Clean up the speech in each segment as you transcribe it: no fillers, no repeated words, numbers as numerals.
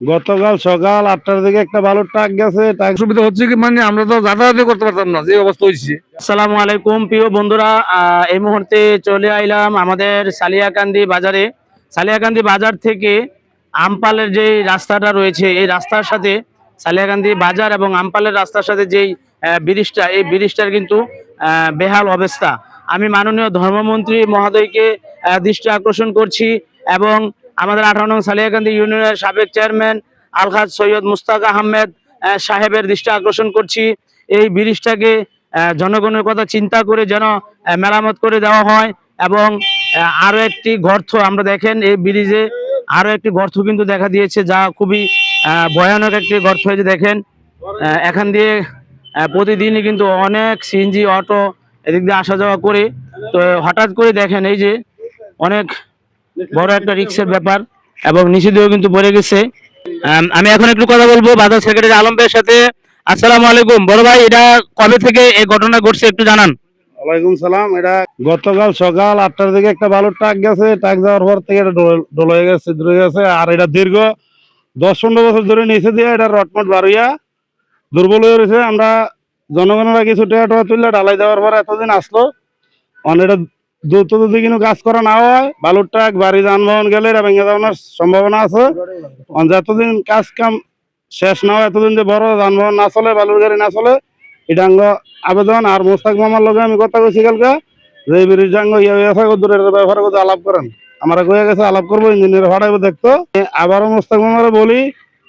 গতকাল সকাল 8টার দিকে একটা বালুর ট্রাক গেছে। সুবিধা হচ্ছে কি মানে আমরা তো যাতায়াত করতে পারতাম না, যে অবস্থা হয়েছে। আসসালামু আলাইকুম প্রিয় বন্ধুরা, এই মুহূর্তে চলে আইলাম আমাদের সালিয়াকান্দি বাজারে। সালিয়াকান্দি বাজার থেকে আমপালের যে রাস্তাটা রয়েছে, এই রাস্তার সাথে সালিয়াকান্দি বাজার এবং আমপালের রাস্তার সাথে যেই ব্রিজটা, এই ব্রিজটার কিন্তু বেহাল অবস্থা। আমি মাননীয় ধর্মমন্ত্রী মহোদয়কে দৃষ্টি আকর্ষণ করছি এবং আমাদের 18 নং সালিয়াকান্দি ইউনিয়নের সাবেক চেয়ারম্যান আলহাজ সৈয়দ মুস্তাক আহমেদ সাহেবের দৃষ্টি আকর্ষণ করছি। এই ব্রিজটাকে জনগণের কথা চিন্তা করে যেন মেরামত করে দেওয়া হয় এবং আরো একটি গর্ত, আমরা দেখেন এই ব্রিজে আরো একটি গর্ত কিন্তু দেখা দিয়েছে, যা খুবই ভয়ানক একটি গর্ত হয়েছে। দেখেন এখান দিয়ে প্রতিদিনই কিন্তু অনেক সিএনজি অটো এদিক দিয়ে আসা যাওয়া করে। তো হঠাৎ করে দেখেন এই যে অনেক বড় একটা রিস্কের ব্যাপার এবং নিচে দিয়েও কিন্তু পড়ে গেছে। আমি এখন একটু কথা বলবো বাজার সেক্রেটারি আলম ভাইয়ের সাথে। আসসালামু আলাইকুম বড় ভাই, এটা কবে থেকে এই ঘটনা ঘটছে একটু জানান। ওয়ালাইকুম সালাম। এটা গতকাল সকাল 8টার দিকে একটা বালুর ট্রাক গেছে। ট্রাক যাওয়ার পর থেকে এটা ডলে গেছে। আর এটা দীর্ঘ 10-15 বছর ধরে নিচে দিয়ে এটা রটমট বাড়িয়া দুর্বল হয়ে রয়েছে। আমরা জনগণেরা কিছু টাকা তুললে ডালাই দেওয়ার পর এতদিন আসলো, এটা দ্রুত যদি কিন্তু কাজ করা না হয় বালুর ট্রাক বাড়ি যানবাহন গেলে এটা ভেঙে যাওয়ার সম্ভাবনা আছে। যতদিন কাজ কাম শেষ না হয়, এতদিন যে বড় যানবাহন না চলে, বালুর গাড়ি না চলে, এটা আবেদন। আর মোস্তাক মামার লগে আমি কথা কইছি কালকে যে ব্রিজাঙ্গ দূরের ব্যবহার করতে আলাপ করেন। আমরা কয়ে গেছে আলাপ করবো, ইঞ্জিনিয়ার ভাড়াইবো দেখতো। আবারও মোস্তাক মামারে বলি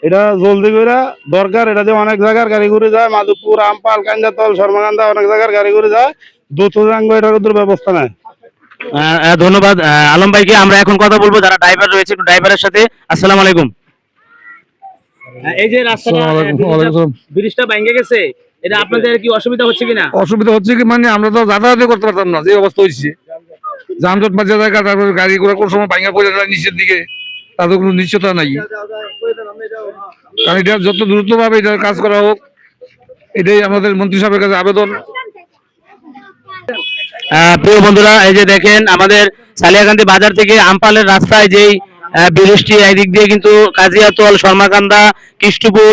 এটা জলদি করে দরকার। এটা যে অনেক জায়গার গাড়ি ঘুরে যায়, মাধবপুর, আমপাল, কাঞ্জাতল, শর্মাকান্দা, অনেক জায়গার গাড়ি ঘুরে যায়। দ্রুত এটার ব্যবস্থা নেয়। ধন্যবাদ আলম ভাইকে। আমরা এখন কথা বলবো যারা ড্রাইভার রয়েছে, একটু ড্রাইভারের সাথে। আসসালামু আলাইকুম। এই যে রাস্তাটা ব্রিজটা ভেঙে গেছে, এটা আপনাদের কি অসুবিধা হচ্ছে কিনা? অসুবিধা হচ্ছে কি মানে আমরা তো যাতায়াত করতে পারতাম না, যে অবস্থা হয়েছে। যানজট বাজে জায়গা, তারপরে গাড়ি ঘোড়া কোন সময় ভাঙা পড়ে যায় নিচের দিকে, তাদের কোনো নিশ্চয়তা নাই। কারণ এটা যত দ্রুত ভাবে এটা কাজ করা হোক, এটাই আমাদের মন্ত্রী সাহেবের কাছে আবেদন। প্রিয় বন্ধুরা, এই যে দেখেন আমাদের সালিয়াকান্দি বাজার থেকে আমপালের রাস্তায় যেই ব্রিজটি, এদিক দিয়ে কিন্তু কাজিয়াতল, শর্মাকান্দা, কৃষ্ণপুর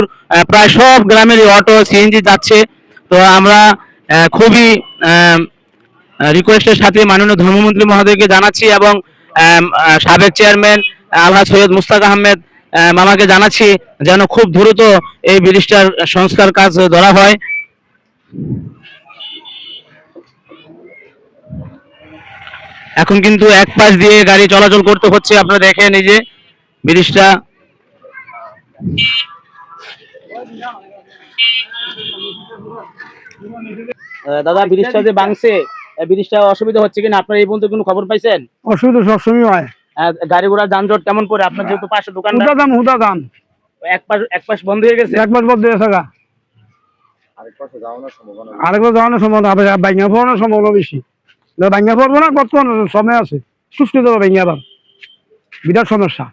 প্রায় সব গ্রামের অটো সিএনজি যাচ্ছে। তো আমরা খুবই রিকোয়েস্টের সাথে মাননীয় ধর্মমন্ত্রী মহোদয়কে জানাচ্ছি এবং সাবেক চেয়ারম্যান আলহাজ সৈয়দ মুস্তাক আহমেদ মামাকে জানাচ্ছি যেন খুব দ্রুত এই ব্রিজটার সংস্কার কাজ ধরা হয়। এখন কিন্তু এক পাশ দিয়ে গাড়ি চলাচল করতে হচ্ছে, আপনারা দেখেন এই যে ব্রিজটা। দাদা, ব্রিজটা যে ভাঙছে, ব্রিজটা অসুবিধা হচ্ছে কিনা আপনারা এই পর্যন্ত কোনো খবর পাইছেন? অসুবিধা সবসময় হয়। গাড়ি ঘোড়া যানজট কেমন পড়ে আপনার যেহেতু পাশে দোকান? হুদা দাম এক পাশ বন্ধ হয়ে গেছে। এক মাস বন্ধ হয়ে থাকা, আরেকবার যাওয়ানোর সম্ভাবনা, ভাঙা পড়ানোর সম্ভাবনা বেশি। ভাঙা পড়বো না, কত সময় আছে, সুস্থ দেবো ভাঙা, আবার বিরাট সমস্যা।